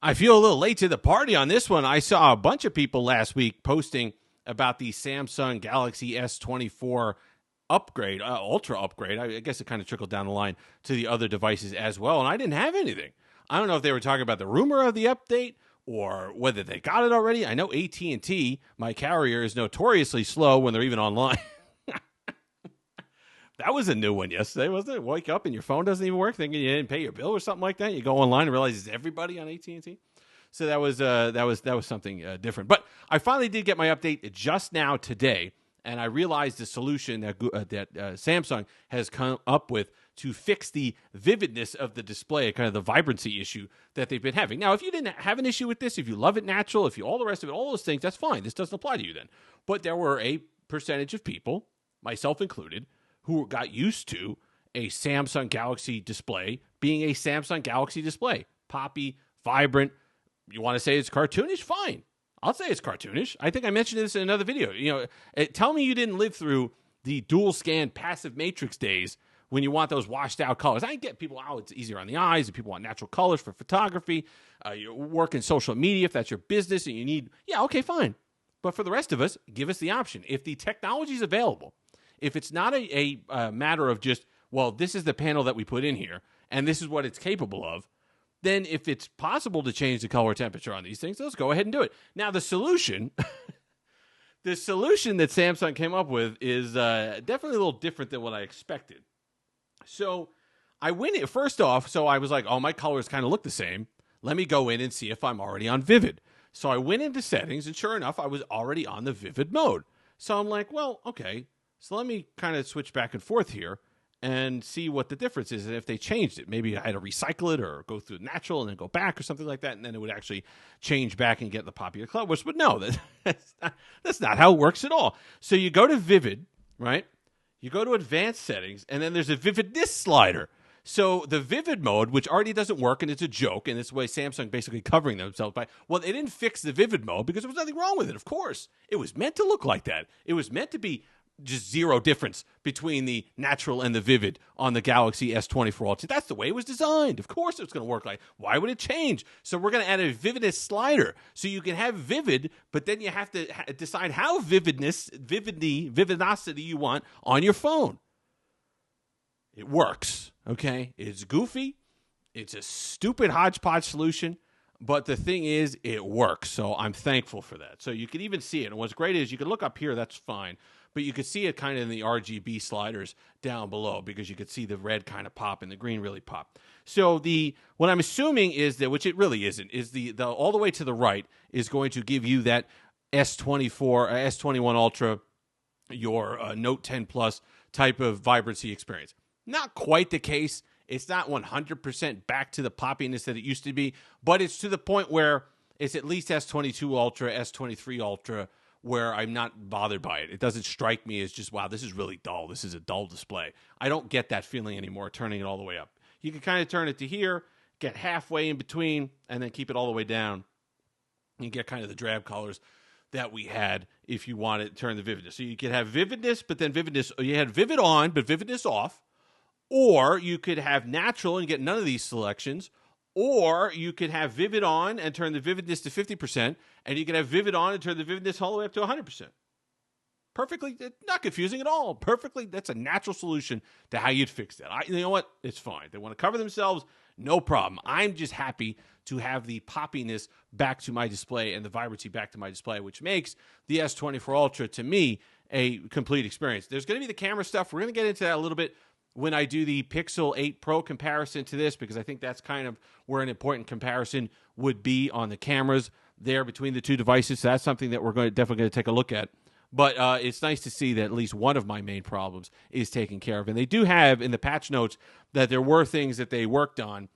I feel a little late to the party on this one. I saw a bunch of people last week posting about the Samsung Galaxy S24 upgrade, Ultra upgrade. I guess it kind of trickled down the line to the other devices as well, and I didn't have anything. I don't know if they were talking about the rumor of the update or whether they got it already. I know AT&T, my carrier, is notoriously slow when they're even online. That was a new one yesterday, wasn't it? Wake up and your phone doesn't even work, thinking you didn't pay your bill or something like that. You go online and realize it's everybody on AT&T. So that was something different. But I finally did get my update just now today, and I realized the solution that Samsung has come up with to fix the vividness of the display, kind of the vibrancy issue that they've been having. Now, if you didn't have an issue with this, if you love it natural, if you all the rest of it, all those things, that's fine. This doesn't apply to you then. But there were a percentage of people, myself included, who got used to a Samsung Galaxy display being a Samsung Galaxy display. Poppy, vibrant. You want to say it's cartoonish? Fine. I'll say it's cartoonish. I think I mentioned this in another video. Tell me you didn't live through the dual scan passive matrix days when you want those washed out colors. I get people, it's easier on the eyes, and people want natural colors for photography. You work in social media if that's your business and you need, okay, fine. But for the rest of us, give us the option. If the technology is available, if it's not a matter of just, well, this is the panel that we put in here, and this is what it's capable of, then if it's possible to change the color temperature on these things, let's go ahead and do it. Now, the solution, that Samsung came up with is definitely a little different than what I expected. So I went in, first off, so I was like, my colors kind of look the same. Let me go in and see if I'm already on Vivid. So I went into settings, and sure enough, I was already on the Vivid mode. So I'm like, well, okay. So let me kind of switch back and forth here and see what the difference is and if they changed it. Maybe I had to recycle it or go through natural and then go back or something like that, and then it would actually change back and get the popular colors. But no, that's not how it works at all. So you go to Vivid, right? You go to Advanced Settings, and then there's a Vividness slider. So the Vivid mode, which already doesn't work, and it's a joke, and it's the way Samsung basically covering themselves by, well, they didn't fix the Vivid mode because there was nothing wrong with it, of course. It was meant to look like that. It was meant to be just zero difference between the natural and the vivid on the Galaxy S24 Ultra. That's the way it was designed. Of course it's going to work like, why would it change? So we're going to add a vividness slider. So you can have vivid, but then you have to decide how vividnosity you want on your phone. It works, okay? It's goofy. It's a stupid hodgepodge solution. But the thing is, it works. So I'm thankful for that. So you can even see it. And what's great is you can look up here. That's fine. But you could see it kind of in the RGB sliders down below because you could see the red kind of pop and the green really pop. So what I'm assuming is that, which it really isn't, is the all the way to the right is going to give you that S24, S21 Ultra, your Note 10 Plus type of vibrancy experience. Not quite the case. It's not 100% back to the poppiness that it used to be, but it's to the point where it's at least S22 Ultra, S23 Ultra, where I'm not bothered by it. It doesn't strike me as just, wow, this is really dull. This is a dull display. I don't get that feeling anymore turning it all the way up. You can kind of turn it to here, get halfway in between, and then keep it all the way down. You get kind of the drab colors that we had if you want to turn the vividness. So you could have vividness, but then vividness, you had vivid on, but vividness off. Or you could have natural and get none of these selections. Or you could have vivid on and turn the vividness to 50%, and you could have vivid on and turn the vividness all the way up to 100%. Perfectly, not confusing at all. Perfectly, that's a natural solution to how you'd fix that. You know what? It's fine. They want to cover themselves, no problem. I'm just happy to have the poppiness back to my display and the vibrancy back to my display, which makes the S24 Ultra, to me, a complete experience. There's going to be the camera stuff. We're going to get into that a little bit when I do the Pixel 8 Pro comparison to this, because I think that's kind of where an important comparison would be on the cameras there between the two devices. So that's something that we're definitely going to take a look at. But it's nice to see that at least one of my main problems is taken care of. And they do have in the patch notes that there were things that they worked on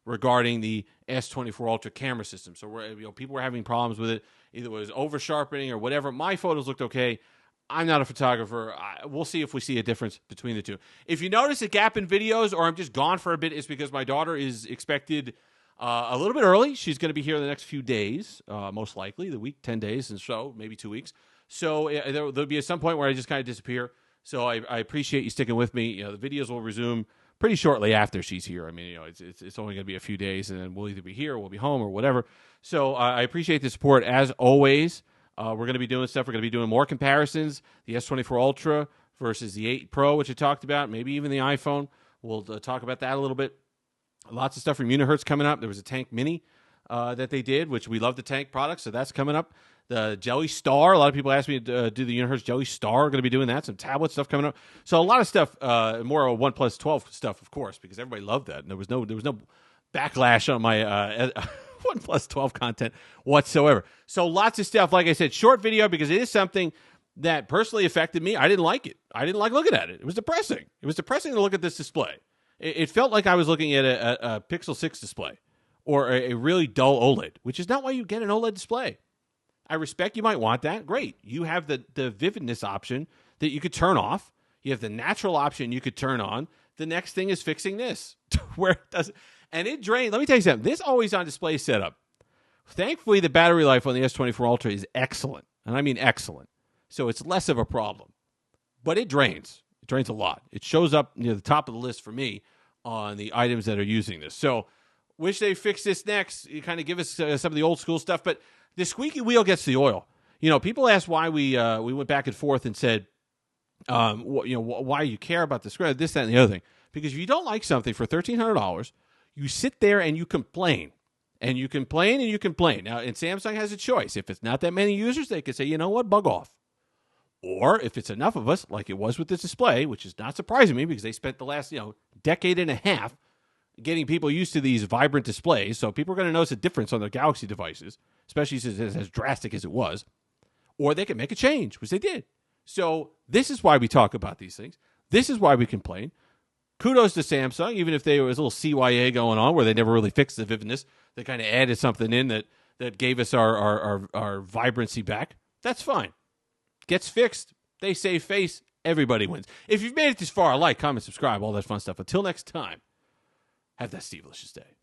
regarding the S24 Ultra camera system. So people were having problems with it. Either it was over sharpening or whatever. My photos looked okay. I'm not a photographer. We'll see if we see a difference between the two. If you notice a gap in videos or I'm just gone for a bit, it's because my daughter is expected a little bit early. She's going to be here in the next few days, most likely, the week, 10 days, and so maybe 2 weeks. So there'll be at some point where I just kind of disappear. So I appreciate you sticking with me. The videos will resume pretty shortly after she's here. I mean, it's only going to be a few days, and then we'll either be here or we'll be home or whatever. So I appreciate the support as always. We're going to be doing stuff. We're going to be doing more comparisons. The S24 Ultra versus the 8 Pro, which I talked about, maybe even the iPhone. We'll talk about that a little bit. Lots of stuff from Unihertz coming up. There was a Tank Mini that they did, which we love the Tank products, so that's coming up. The Jelly Star, a lot of people asked me to do the Unihertz Jelly Star. We're going to be doing that. Some tablet stuff coming up. So a lot of stuff, more OnePlus 12 stuff, of course, because everybody loved that. And there was no backlash on my OnePlus 12 content whatsoever. So lots of stuff. Like I said, short video because it is something that personally affected me. I didn't like it. I didn't like looking at it. It was depressing. It was depressing to look at this display. It felt like I was looking at a Pixel 6 display or a really dull OLED, which is not why you get an OLED display. I respect you might want that. Great. You have the vividness option that you could turn off. You have the natural option you could turn on. The next thing is fixing this where it doesn't. And it drains. Let me tell you something. This always on display setup. Thankfully, the battery life on the S24 Ultra is excellent. And I mean excellent. So it's less of a problem. But it drains. It drains a lot. It shows up near the top of the list for me on the items that are using this. So wish they fix this next. You kind of give us some of the old school stuff. But the squeaky wheel gets the oil. People ask why we went back and forth and said, why you care about the screen, this, that, and the other thing. Because if you don't like something for $1,300, you sit there and you complain. And you complain and you complain. Now, and Samsung has a choice. If it's not that many users, they can say, you know what, bug off. Or if it's enough of us, like it was with this display, which is not surprising me because they spent the last decade and a half getting people used to these vibrant displays. So people are going to notice a difference on their Galaxy devices, especially since it's as drastic as it was. Or they can make a change, which they did. So this is why we talk about these things. This is why we complain. Kudos to Samsung, even if there was a little CYA going on where they never really fixed the vividness. They kind of added something in that gave us our vibrancy back. That's fine. Gets fixed. They save face. Everybody wins. If you've made it this far, like, comment, subscribe, all that fun stuff. Until next time, have that Steve-licious day.